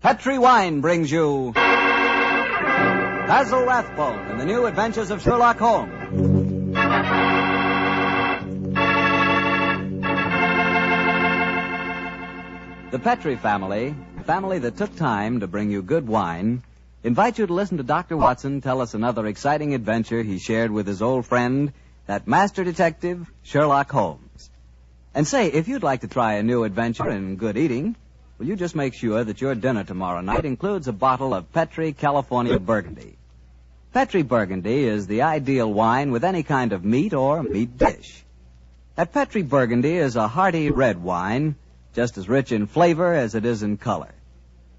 Petri Wine brings you Basil Rathbone and the New Adventures of Sherlock Holmes. The Petri family, a family that took time to bring you good wine, invite you to listen to Dr. Watson tell us another exciting adventure he shared with his old friend, that master detective, Sherlock Holmes. And say, if you'd like to try a new adventure in good eating, will you just make sure that your dinner tomorrow night includes a bottle of Petri California Burgundy. Petri Burgundy is the ideal wine with any kind of meat or meat dish. That Petri Burgundy is a hearty red wine, just as rich in flavor as it is in color.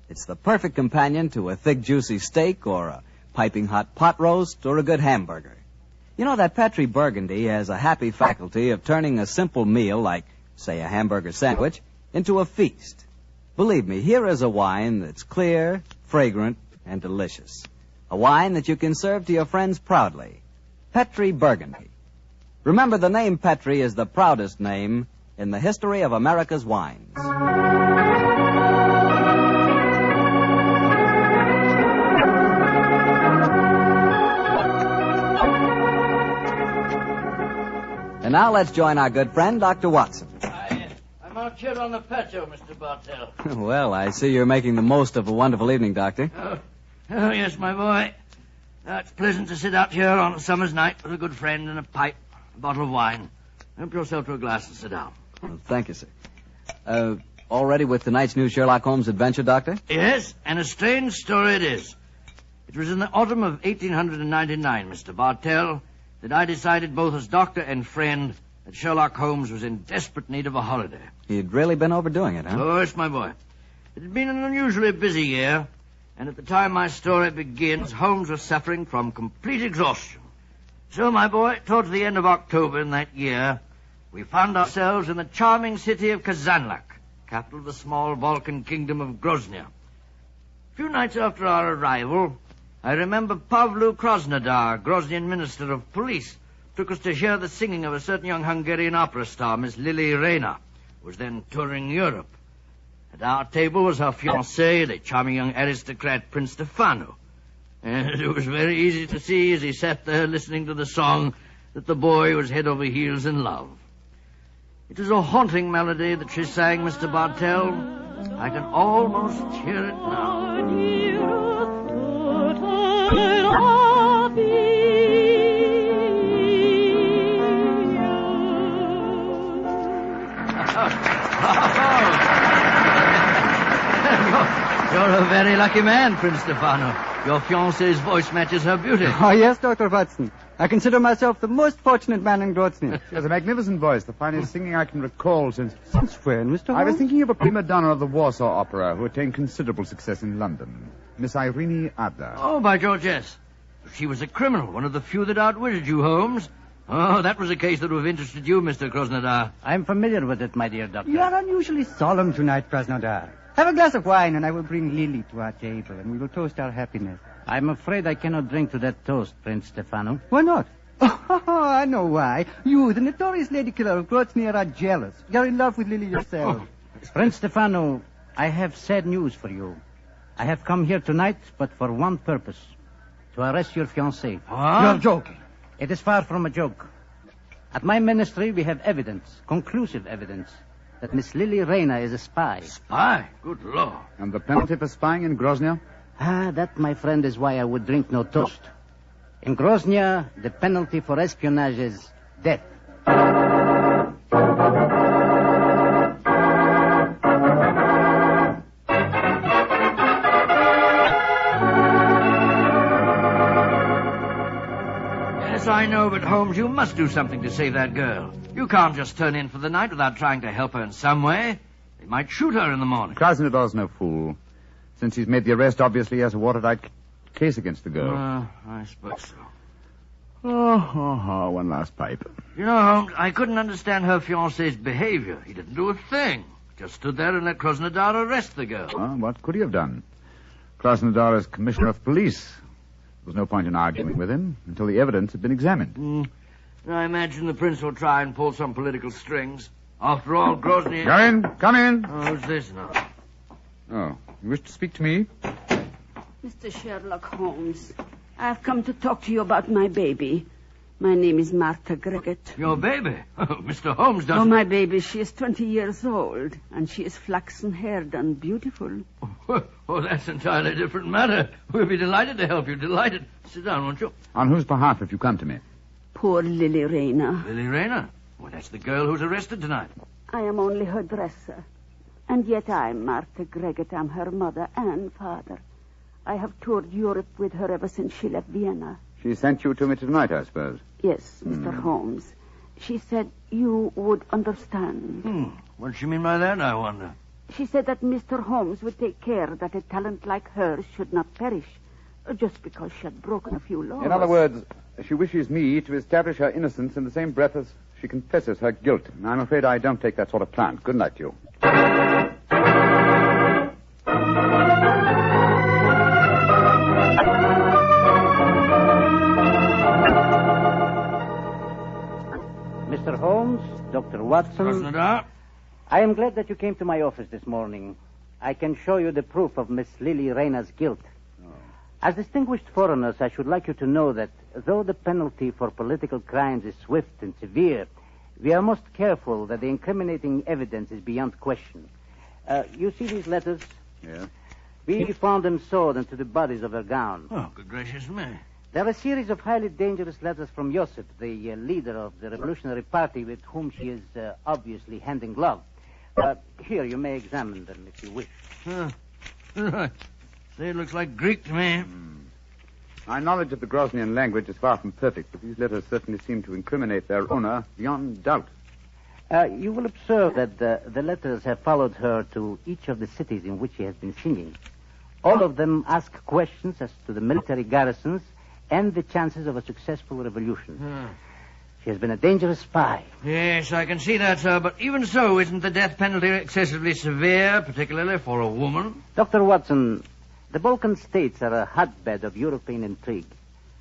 It's the perfect companion to a thick, juicy steak or a piping hot pot roast or a good hamburger. You know, that Petri Burgundy has a happy faculty of turning a simple meal, like, say, a hamburger sandwich, into a feast. Believe me, here is a wine that's clear, fragrant, and delicious. A wine that you can serve to your friends proudly. Petri Burgundy. Remember, the name Petri is the proudest name in the history of America's wines. And now let's join our good friend, Dr. Watson. I'm out here on the patio, Mr. Bartell. Well, I see you're making the most of a wonderful evening, Doctor. Oh, yes, my boy. It's pleasant to sit out here on a summer's night with a good friend and a pipe, a bottle of wine. Help yourself to a glass and sit down. Well, thank you, sir. All ready with tonight's new Sherlock Holmes adventure, Doctor? Yes, and a strange story it is. It was in the autumn of 1899, Mr. Bartell, that I decided both as doctor and friend that Sherlock Holmes was in desperate need of a holiday. He'd really been overdoing it, huh? Oh, yes, my boy. It had been an unusually busy year, and at the time my story begins, Holmes was suffering from complete exhaustion. So, my boy, towards the end of October in that year, we found ourselves in the charming city of Kazanlak, capital of the small Balkan kingdom of Grozny. A few nights after our arrival, I remember Pavlu Krasnodar, Groznian minister of police, took us to hear the singing of a certain young Hungarian opera star, Miss Lily Rayner, who was then touring Europe. At our table was her fiancé, the charming young aristocrat Prince Stefano. And it was very easy to see as he sat there listening to the song that the boy was head over heels in love. It was a haunting melody that she sang, Mr. Bartell. I can almost hear it now. You're a very lucky man, Prince Stefano. Your fiancée's voice matches her beauty. Oh, yes, Dr. Watson. I consider myself the most fortunate man in Grozny. She has a magnificent voice, the finest singing I can recall since... Since when, Mr. Holmes? I was thinking of a prima donna of the Warsaw Opera who attained considerable success in London, Miss Irene Adler. Oh, by George, yes. She was a criminal, one of the few that outwitted you, Holmes. Oh, that was a case that would have interested you, Mr. Krasnodar. I'm familiar with it, my dear doctor. You are unusually solemn tonight, Krasnodar. Have a glass of wine, and I will bring Lily to our table, and we will toast our happiness. I'm afraid I cannot drink to that toast, Prince Stefano. Why not? Oh, I know why. You, the notorious lady killer of Grozny, are jealous. You're in love with Lily yourself. Prince Stefano, I have sad news for you. I have come here tonight, but for one purpose. To arrest your fiancée. What? You're joking. It is far from a joke. At my ministry, we have evidence, conclusive evidence, that Miss Lily Rayner is a spy. Spy? Good Lord. And the penalty for spying in Grozny? That, my friend, is why I would drink no toast. In Grozny, the penalty for espionage is death. Yes, I know, but Holmes, you must do something to save that girl. You can't just turn in for the night without trying to help her in some way. They might shoot her in the morning. Krasnodar's no fool. Since he's made the arrest, obviously he has a watertight case against the girl. I suppose so. One last pipe. You know, Holmes, I couldn't understand her fiancé's behavior. He didn't do a thing. Just stood there and let Krasnodar arrest the girl. What could he have done? Krasnodar is commissioner of police. There was no point in arguing with him until the evidence had been examined. I imagine the prince will try and pull some political strings. After all, Grozny... Come in. Oh, who's this now? Oh, You wish to speak to me? Mr. Sherlock Holmes, I've come to talk to you about my baby. My name is Martha Greggett. Your baby? Mr. Holmes doesn't... Oh, my baby, she is 20 years old, and she is flaxen-haired and beautiful. Oh, that's an entirely different matter. We'll be delighted to help you, delighted. Sit down, won't you? On whose behalf have you come to me? Poor Lily Rayner. Lily Rayner? Well, that's the girl who's arrested tonight. I am only her dresser. And yet I'm Martha Greggett. I'm her mother and father. I have toured Europe with her ever since she left Vienna. She sent you to me tonight, I suppose. Yes, Mr. Holmes. She said you would understand. What does she mean by that, I wonder? She said that Mr. Holmes would take care that a talent like hers should not perish, just because she had broken a few laws. In other words, she wishes me to establish her innocence in the same breath as she confesses her guilt. I'm afraid I don't take that sort of plant. Good night to you. Mr. Holmes, Dr. Watson, I am glad that you came to my office this morning. I can show you the proof of Miss Lily Rayner's guilt. As distinguished foreigners, I should like you to know that though the penalty for political crimes is swift and severe, we are most careful that the incriminating evidence is beyond question. You see these letters? Yeah. We found them sewed into the bodies of her gown. Oh, good gracious me. They're a series of highly dangerous letters from Joseph, the leader of the Revolutionary Party with whom she is obviously hand in glove. Here, you may examine them if you wish. Right. They look like Greek to me. My knowledge of the Grosnian language is far from perfect, but these letters certainly seem to incriminate their owner beyond doubt. You will observe that the letters have followed her to each of the cities in which she has been singing. All of them ask questions as to the military garrisons and the chances of a successful revolution. She has been a dangerous spy. Yes, I can see that, sir. But even so, isn't the death penalty excessively severe, particularly for a woman? Dr. Watson, the Balkan states are a hotbed of European intrigue.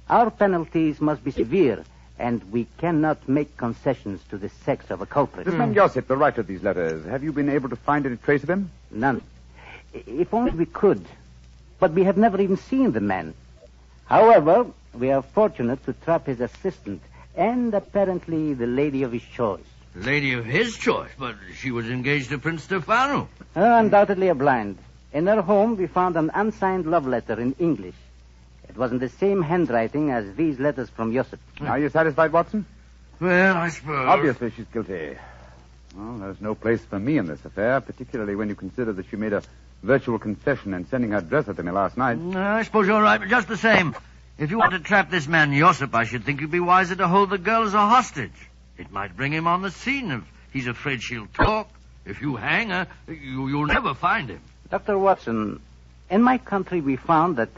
Our penalties must be severe, and we cannot make concessions to the sex of a culprit. This man Joseph, the writer of these letters, have you been able to find any trace of him? None. If only we could. But we have never even seen the man. However, we are fortunate to trap his assistant and apparently the lady of his choice. Lady of his choice? But she was engaged to Prince Stefano. Undoubtedly a blind. In her home, we found an unsigned love letter in English. It was in the same handwriting as these letters from Joseph. Are you satisfied, Watson? Well, I suppose. Obviously, she's guilty. Well, there's no place for me in this affair, particularly when you consider that she made a virtual confession in sending her dresser to me last night. I suppose you're right, but just the same. If you want to trap this man Josip, I should think you'd be wiser to hold the girl as a hostage. It might bring him on the scene if he's afraid she'll talk. If you hang her, you'll never find him. Dr. Watson, in my country we found that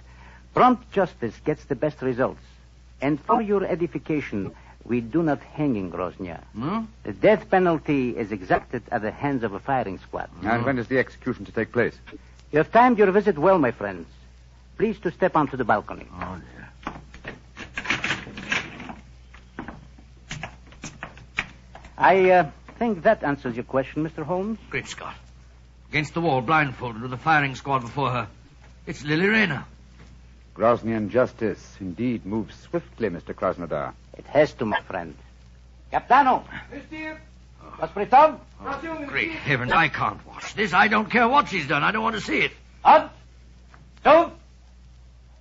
prompt justice gets the best results. And for your edification, we do not hang in Grozny. The death penalty is exacted at the hands of a firing squad. And when is the execution to take place? You have timed your visit well, my friends. Please to step onto the balcony. Oh, dear. I think that answers your question, Mr. Holmes. Great Scott. Against the wall, blindfolded, with a firing squad before her. It's Lily Rayner. Grosnian justice indeed moves swiftly, Mr. Krasnodar. It has to, my friend. Capitano! Hospital? Great heavens, I can't watch this. I don't care what she's done. I don't want to see it. Up! Two!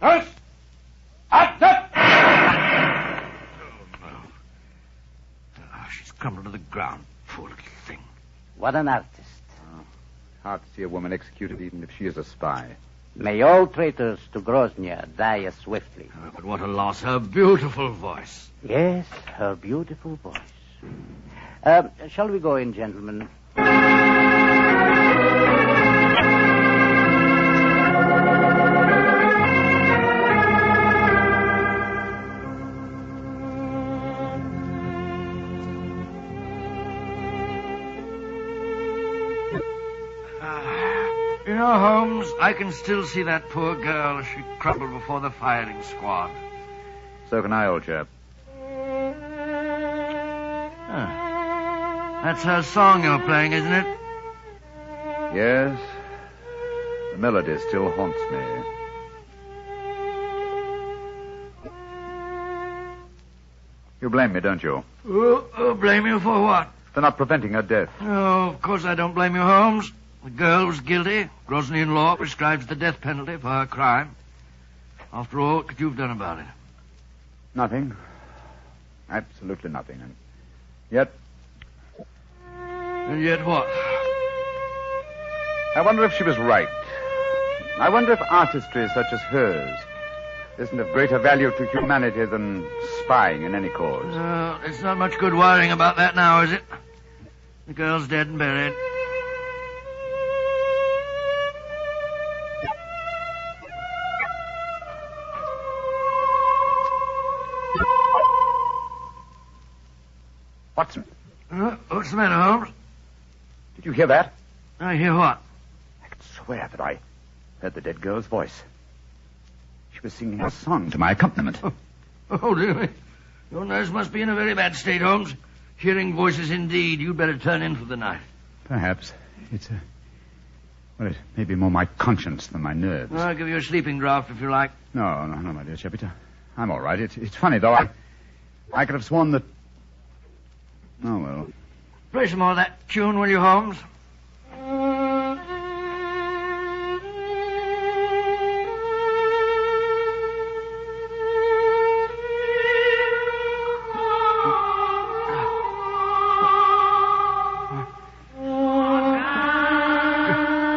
Nurse! Up! Up! Oh, no. She's crumbled to the ground. Poor little thing. What an artist. Hard to see a woman executed even if she is a spy. May all traitors to Grozny die as swiftly. But what a loss. Her beautiful voice. Yes, her beautiful voice. Shall we go in, gentlemen? You know, Holmes, I can still see that poor girl as she crumbled before the firing squad. So can I, old chap. That's her song you're playing, isn't it? Yes. The melody still haunts me. You blame me, don't you? Blame you for what? For not preventing her death. Oh, of course I don't blame you, Holmes. The girl was guilty. Grosnian law prescribes the death penalty for her crime. After all, what could you have done about it? Nothing. Absolutely nothing. And yet... And yet what? I wonder if she was right. I wonder if artistry such as hers isn't of greater value to humanity than spying in any cause. It's not much good worrying about that now, is it? The girl's dead and buried. Watson. What's the matter, Holmes? Did you hear that? I hear what? I could swear that I heard the dead girl's voice. She was singing a song to my accompaniment. Oh, dear me. Your nerves must be in a very bad state, Holmes. Hearing voices indeed. You'd better turn in for the night. Perhaps. Well, it may be more my conscience than my nerves. I'll give you a sleeping draught if you like. No, my dear Shepard. I'm all right. It's funny, though. I could have sworn that... Oh, well. Play some more of that tune, will you, Holmes?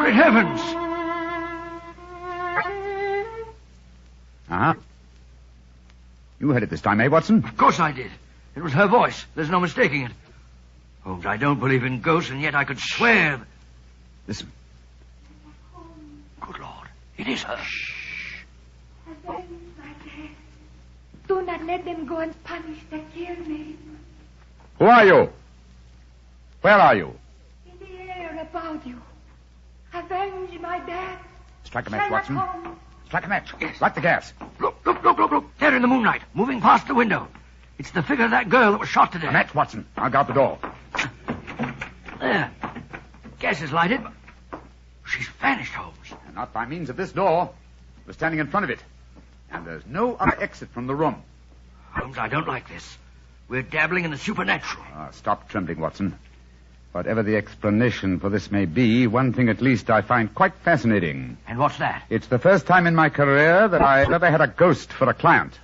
Great heavens! Uh-huh. You heard it this time, eh, Watson? Of course I did. It was her voice. There's no mistaking it. Holmes, I don't believe in ghosts, and yet I could swear... Listen. Good Lord. It is her. Shh. Avenge my death. Do not let them go and punish the kill me. Who are you? Where are you? In the air about you. Avenge my death. Strike a match, Sherlock Watson. Holmes. Strike a match. Light the gas. Look. There in the moonlight, moving past the window. It's the figure of that girl that was shot to death. A match, Watson. I'll guard the door. There. Gas is lighted, but she's vanished, Holmes. And not by means of this door. We're standing in front of it. And there's no other exit from the room. Holmes, I don't like this. We're dabbling in the supernatural. Stop trembling, Watson. Whatever the explanation for this may be, one thing at least I find quite fascinating. And what's that? It's the first time in my career that I've ever had a ghost for a client.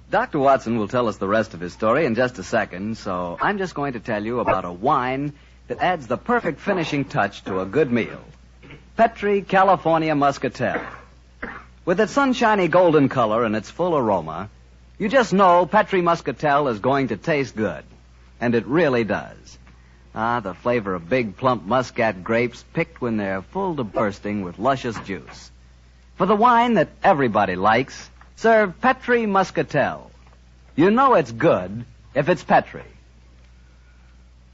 Dr. Watson will tell us the rest of his story in just a second, so I'm just going to tell you about a wine that adds the perfect finishing touch to a good meal. Petri California Muscatel. With its sunshiny golden color and its full aroma, you just know Petri Muscatel is going to taste good. And it really does. The flavor of big, plump Muscat grapes picked when they're full to bursting with luscious juice. For the wine that everybody likes, serve Petri Muscatel. You know it's good if it's Petri.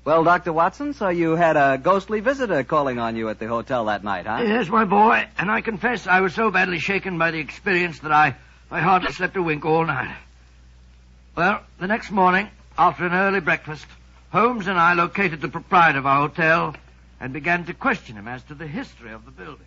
Well, Dr. Watson, so you had a ghostly visitor calling on you at the hotel that night, huh? Yes, my boy, and I confess I was so badly shaken by the experience that I hardly slept a wink all night. Well, the next morning, after an early breakfast, Holmes and I located the proprietor of our hotel and began to question him as to the history of the building.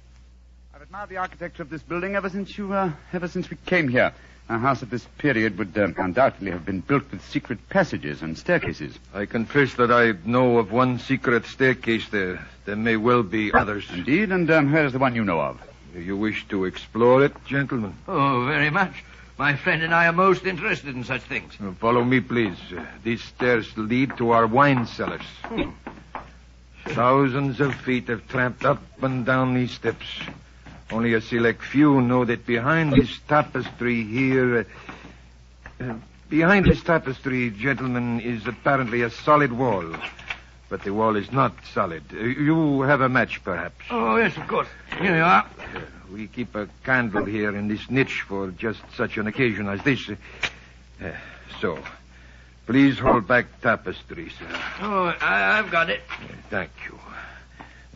I've admired the architecture of this building ever since we came here. A house of this period would undoubtedly have been built with secret passages and staircases. I confess that I know of one secret staircase there. There may well be others. Indeed, and where is the one you know of? Do you wish to explore it, gentlemen? Oh, very much. My friend and I are most interested in such things. Follow me, please. These stairs lead to our wine cellars. Thousands of feet have tramped up and down these steps. Only a select few know that behind this tapestry here... behind this tapestry, gentlemen, is apparently a solid wall. But the wall is not solid. You have a match, perhaps. Oh, yes, of course. Here you are. We keep a candle here in this niche for just such an occasion as this. So, please hold back tapestry, sir. Oh, I've got it. Thank you.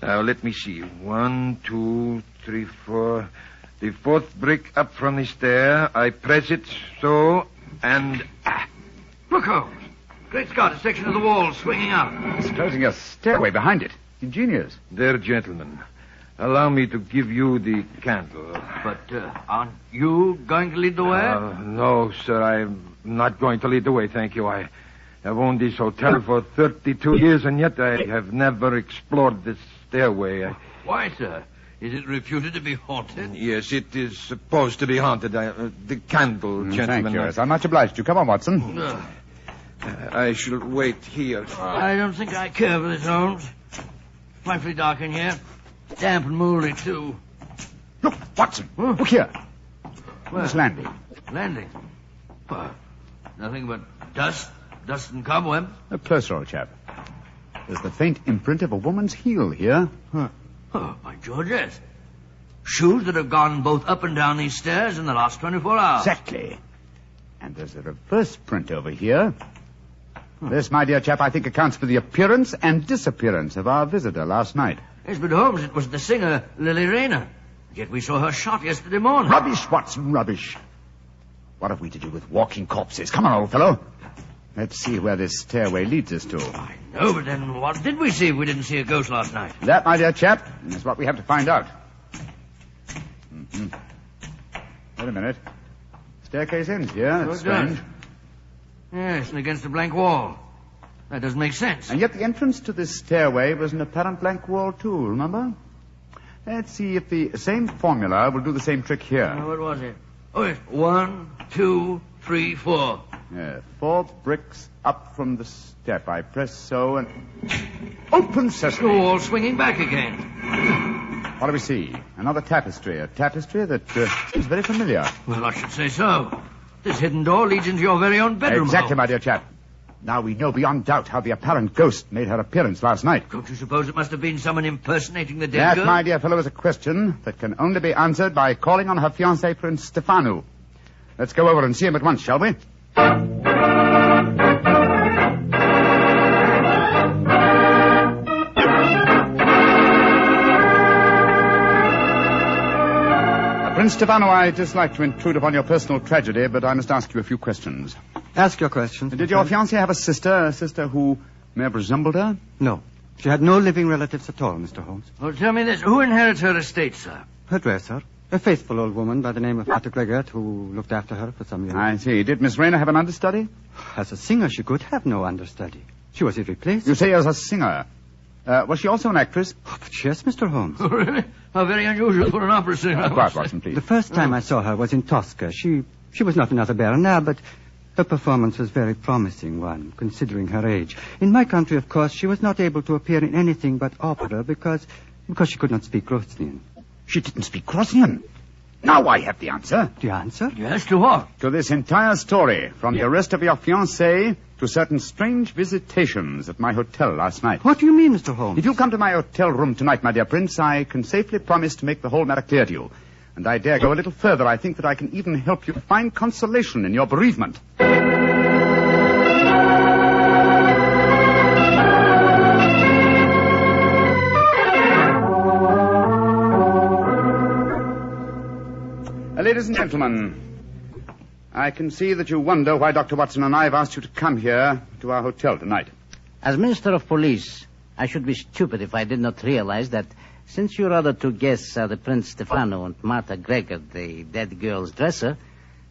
Now, let me see. 1, 2, 3, 4. The fourth brick up from the stair. I press it so. And... Look, Holmes. Great Scott, a section of the wall swinging up. It's closing a stairway behind it. Ingenious. There, gentlemen. Allow me to give you the candle. But aren't you going to lead the way? No, sir. I'm not going to lead the way, thank you. I have owned this hotel for 32 years, and yet I have never explored this stairway. Why, sir? Is it reputed to be haunted? Yes, it is supposed to be haunted. The candle, gentlemen. Thank you. Yes, I'm much obliged to you. Come on, Watson. I shall wait here. I don't think I care for this, Holmes. Frightfully dark in here. Damp and mouldy, too. Look, Watson. Look here. This landing. Landing? Well, nothing but dust and cobwebs. Closer, old chap. There's the faint imprint of a woman's heel here. Oh, by George, yes. Shoes that have gone both up and down these stairs in the last 24 hours. Exactly. And there's a reverse print over here. This, my dear chap, I think accounts for the appearance and disappearance of our visitor last night. Yes, but Holmes, it was the singer, Lily Rayner. Yet we saw her shot yesterday morning. Rubbish, Watson, rubbish. What have we to do with walking corpses? Come on, old fellow. Let's see where this stairway leads us to. I know, but then what did we see if we didn't see a ghost last night? That, my dear chap, is what we have to find out. Wait a minute. Staircase ends here. That's strange. Yes, and against a blank wall. That doesn't make sense. And yet the entrance to this stairway was an apparent blank wall, too, remember? Let's see if the same formula will do the same trick here. What was it? Oh, yes. 1, 2, 3, 4. Yeah, 4 bricks up from the step. I press so and... Open sesame! The wall swinging back again. What do we see? Another tapestry. A tapestry that seems very familiar. Well, I should say so. This hidden door leads into your very own bedroom. Exactly, Holmes. my dear chap. Now we know beyond doubt how the apparent ghost made her appearance last night. Don't you suppose it must have been someone impersonating the dead girl? That, my dear fellow, is a question that can only be answered by calling on her fiancé, Prince Stefano. Let's go over and see him at once, shall we? Prince Stefano, I dislike to intrude upon your personal tragedy, but I must ask you a few questions. Ask your questions. Did your fiancée have a sister who may have resembled her? No. She had no living relatives at all, Mr. Holmes. Well, tell me this. Who inherits her estate, sir? Her dresser. A faithful old woman by the name of Martha Gregor, who looked after her for some years. I see. Did Miss Rayner have an understudy? As a singer, she could have no understudy. She was irreplaceable. You say as a singer. Was she also an actress? Oh, but yes, Mr. Holmes. Oh, really? How very unusual for an opera singer. Quiet, Watson, please. The first time I saw her was in Tosca. She was not another Berna, but her performance was a very promising one, considering her age. In my country, of course, she was not able to appear in anything but opera because she could not speak Grosnian. She didn't speak Grosnian. Now I have the answer. The answer? Yes, to what? To this entire story, from the arrest of your fiancée to certain strange visitations at my hotel last night. What do you mean, Mr. Holmes? If you come to my hotel room tonight, my dear Prince, I can safely promise to make the whole matter clear to you. And I dare go a little further. I think that I can even help you find consolation in your bereavement. Ladies and gentlemen, I can see that you wonder why Dr. Watson and I have asked you to come here to our hotel tonight. As Minister of Police, I should be stupid if I did not realize that since your other two guests are the Prince Stefano and Martha Gregor, the dead girl's dresser,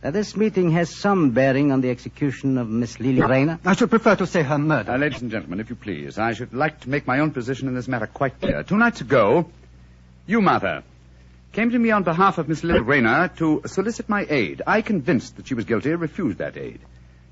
that this meeting has some bearing on the execution of Miss Lily Rayner. I should prefer to say her murder. Ladies and gentlemen, if you please, I should like to make my own position in this matter quite clear. 2 nights ago, you, Martha, came to me on behalf of Miss Lily Rayner to solicit my aid. I, convinced that she was guilty, refused that aid.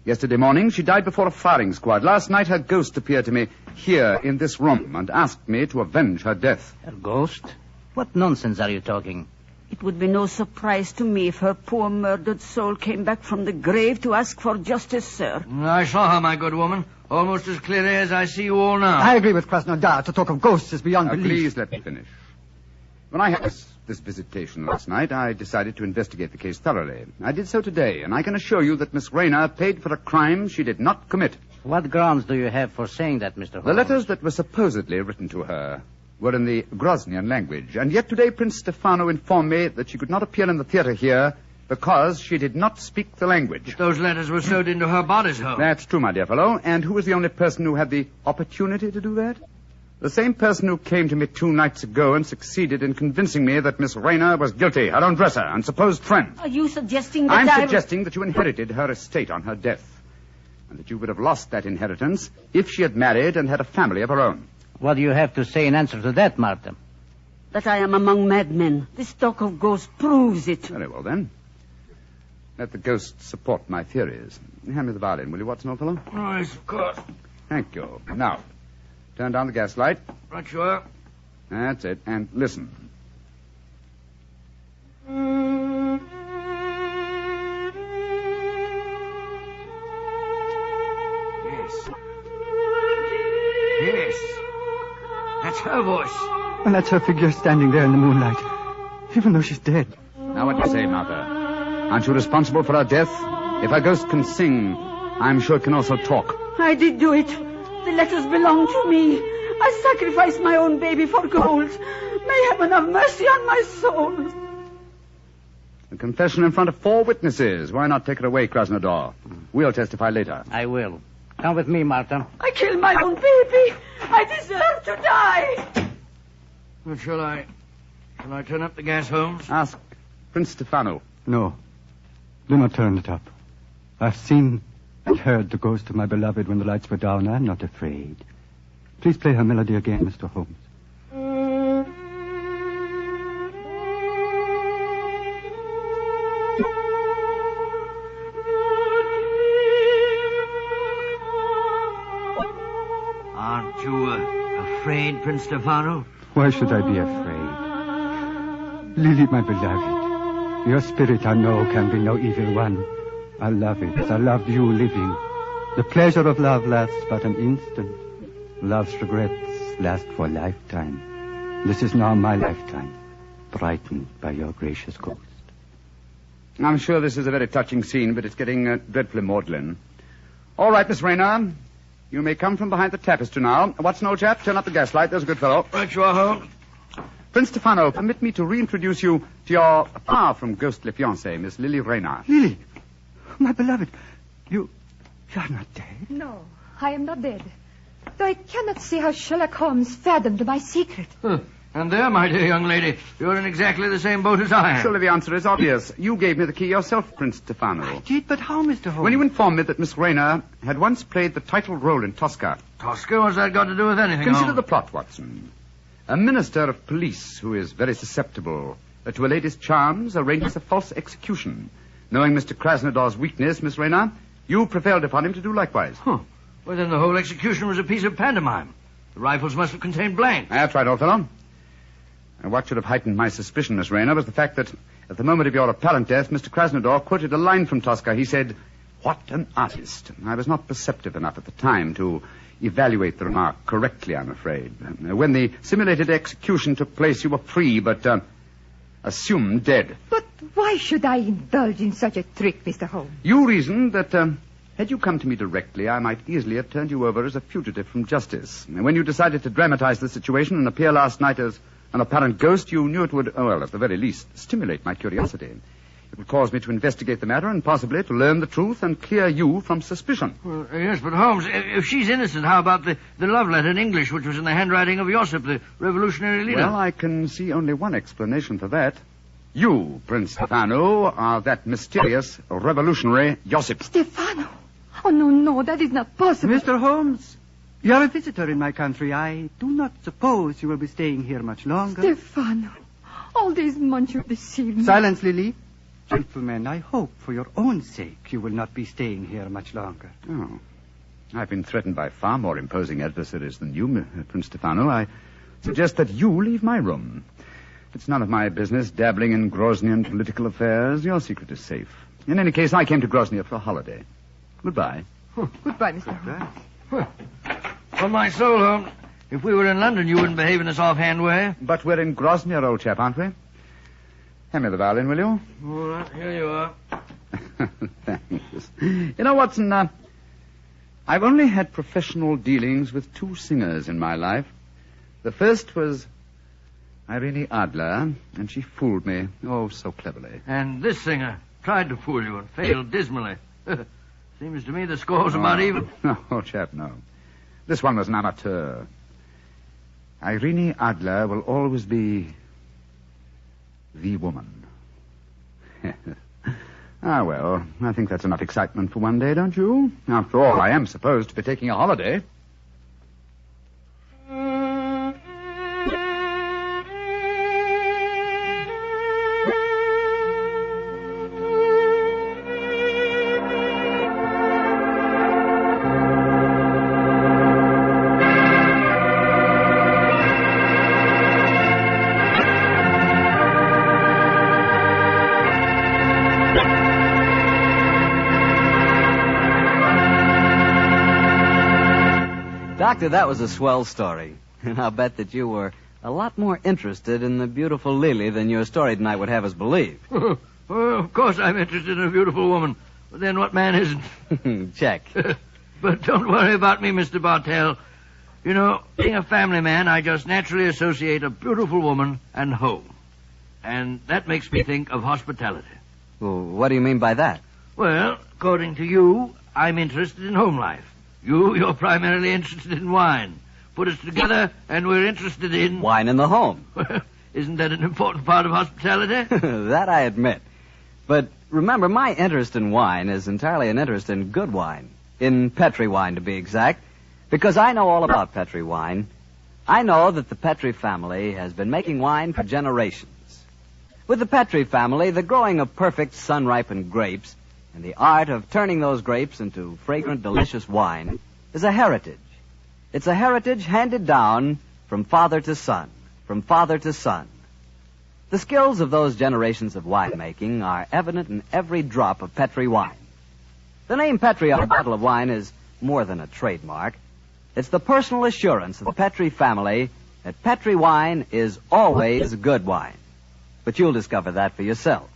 Yesterday morning, she died before a firing squad. Last night, her ghost appeared to me here in this room and asked me to avenge her death. Her ghost? What nonsense are you talking? It would be no surprise to me if her poor murdered soul came back from the grave to ask for justice, sir. I saw her, my good woman, almost as clearly as I see you all now. I agree with Krasnodar. To talk of ghosts is beyond belief. Please let me finish. When I had this visitation last night, I decided to investigate the case thoroughly. I did so today, and I can assure you that Miss Rayner paid for a crime she did not commit. What grounds do you have for saying that, Mr. Holmes? The letters that were supposedly written to her were in the Grosnian language, and yet today Prince Stefano informed me that she could not appear in the theater here because she did not speak the language. But those letters were sewed into her bodice, Holmes. That's true, my dear fellow. And who was the only person who had the opportunity to do that? The same person who came to me 2 nights ago and succeeded in convincing me that Miss Rayner was guilty, her own dresser and supposed friend. Are you suggesting that I'm suggesting that you inherited her estate on her death, and that you would have lost that inheritance if she had married and had a family of her own. What do you have to say in answer to that, Martha? That I am among madmen. This talk of ghosts proves it. Very well, then. Let the ghosts support my theories. Hand me the violin, will you, Watson, old fellow? Oh, yes, of course. Thank you. Now, turn down the gas light. Right you are. That's it. And listen. Yes. Yes. That's her voice. And that's her figure standing there in the moonlight, even though she's dead. Now, what do you say, Martha? Aren't you responsible for her death? If a ghost can sing, I'm sure it can also talk. I did do it. The letters belong to me. I sacrificed my own baby for gold. May heaven have mercy on my soul. A confession in front of 4 witnesses. Why not take her away, Krasnodar? We'll testify later. I will. Come with me, Martha. I killed my own baby. I deserve to die. Well, shall I turn up the gas, Holmes? Ask Prince Stefano. No. Do not turn it up. I've seen and heard the ghost of my beloved when the lights were down. I'm not afraid. Please play her melody again, Mr. Holmes. Aren't you afraid, Prince Stefano? Why should I be afraid? Lily, my beloved, your spirit I know can be no evil one. I love it as I loved you living. The pleasure of love lasts but an instant. Love's regrets last for a lifetime. This is now my lifetime, brightened by your gracious ghost. I'm sure this is a very touching scene, but it's getting dreadfully maudlin. All right, Miss Rayner. You may come from behind the tapestry now. Watson, old chap, turn up the gaslight. There's a good fellow. Right you are, Holmes. Prince Stefano, permit me to reintroduce you to your far from ghostly fiancée, Miss Lily Rayner. Lily, my beloved, you're not dead. No, I am not dead. Though I cannot see how Sherlock Holmes fathomed my secret. And there, my dear young lady, you're in exactly the same boat as I am. Surely the answer is obvious. You gave me the key yourself, Prince Stefano. I did, but how, Mr. Holmes? When you informed me that Miss Rayner had once played the title role in Tosca. Tosca? What's that got to do with anything, Consider Holmes? the plot, Watson. A minister of police who is very susceptible to a lady's charms arranges a false execution. Knowing Mr. Krasnodar's weakness, Miss Rayner, you prevailed upon him to do likewise. Huh. Well, then the whole execution was a piece of pantomime. The rifles must have contained blanks. That's right, old fellow. And what should have heightened my suspicion, Miss Rayner, was the fact that at the moment of your apparent death, Mr. Krasnodar quoted a line from Tosca. He said, "What an artist." I was not perceptive enough at the time to evaluate the remark correctly, I'm afraid. When the simulated execution took place, you were free, but assumed dead. But why should I indulge in such a trick, Mr. Holmes? You reasoned that had you come to me directly, I might easily have turned you over as a fugitive from justice. And when you decided to dramatize the situation and appear last night as an apparent ghost, you knew it would, well, at the very least, stimulate my curiosity. It would cause me to investigate the matter and possibly to learn the truth and clear you from suspicion. Well, yes, but Holmes, if she's innocent, how about the love letter in English, which was in the handwriting of Josip, the revolutionary leader? Well, I can see only one explanation for that. You, Prince Stefano, are that mysterious revolutionary Josip. Stefano! Oh, no, that is not possible. Mr. Holmes, you're a visitor in my country. I do not suppose you will be staying here much longer. Stefano, all these months you deceived me. Silence, Lily. Gentlemen, I hope for your own sake you will not be staying here much longer. Oh. I've been threatened by far more imposing adversaries than you, Prince Stefano. I suggest that you leave my room. It's none of my business dabbling in Groznian political affairs. Your secret is safe. In any case, I came to Grozny for a holiday. Goodbye. Goodbye, Mr. Holmes. On my soul, Holmes, if we were in London, you wouldn't behave in this offhand way. But we're in Grozny, old chap, aren't we? Hand me the violin, will you? All right, here you are. Thanks. You know, Watson, I've only had professional dealings with 2 singers in my life. The first was Irene Adler, and she fooled me, oh, so cleverly. And this singer, tried to fool you and failed dismally. Seems to me the score's about even. No, old chap, no. This one was an amateur. Irene Adler will always be the woman. Ah, well, I think that's enough excitement for one day, don't you? After all, I am supposed to be taking a holiday. Doctor, that was a swell story. And I'll bet that you were a lot more interested in the beautiful Lily than your story tonight would have us believe. Well, of course I'm interested in a beautiful woman. But then what man isn't? Check. But don't worry about me, Mr. Bartell. You know, being a family man, I just naturally associate a beautiful woman and home. And that makes me think of hospitality. Well, what do you mean by that? Well, according to you, I'm interested in home life. You're primarily interested in wine. Put us together, and we're interested in... Wine in the home. Isn't that an important part of hospitality? That I admit. But remember, my interest in wine is entirely an interest in good wine. In Petri wine, to be exact. Because I know all about Petri wine. I know that the Petri family has been making wine for generations. With the Petri family, the growing of perfect sun-ripened grapes and the art of turning those grapes into fragrant, delicious wine is a heritage. It's a heritage handed down from father to son, from father to son. The skills of those generations of winemaking are evident in every drop of Petri wine. The name Petri on a bottle of wine is more than a trademark. It's the personal assurance of the Petri family that Petri wine is always good wine. But you'll discover that for yourself.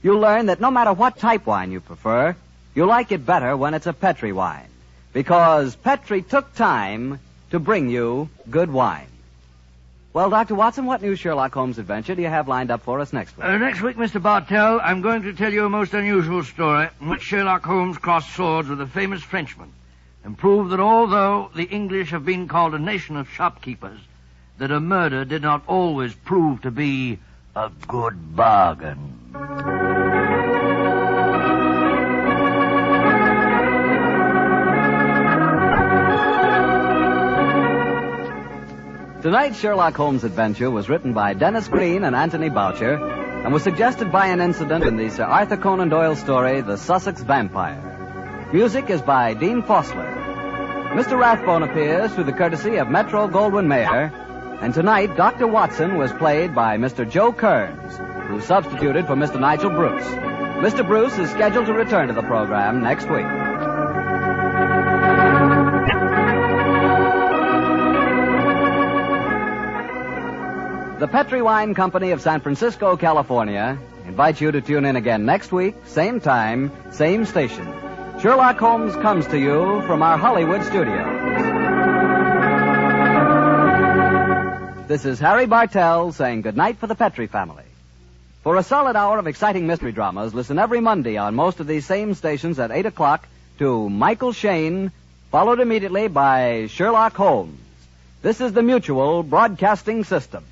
You'll learn that no matter what type wine you prefer, you'll like it better when it's a Petri wine. Because Petri took time to bring you good wine. Well, Dr. Watson, what new Sherlock Holmes adventure do you have lined up for us next week? Next week, Mr. Bartell, I'm going to tell you a most unusual story in which Sherlock Holmes crossed swords with a famous Frenchman and proved that although the English have been called a nation of shopkeepers, that a murder did not always prove to be a good bargain. Tonight's Sherlock Holmes adventure was written by Dennis Green and Anthony Boucher and was suggested by an incident in the Sir Arthur Conan Doyle story, The Sussex Vampire. Music is by Dean Fossler. Mr. Rathbone appears through the courtesy of Metro-Goldwyn-Mayer, and tonight Dr. Watson was played by Mr. Joe Kearns, who substituted for Mr. Nigel Bruce. Mr. Bruce is scheduled to return to the program next week. The Petri Wine Company of San Francisco, California, invites you to tune in again next week, same time, same station. Sherlock Holmes comes to you from our Hollywood studio. This is Harry Bartell saying goodnight for the Petri family. For a solid hour of exciting mystery dramas, listen every Monday on most of these same stations at 8 o'clock to Michael Shayne, followed immediately by Sherlock Holmes. This is the Mutual Broadcasting System.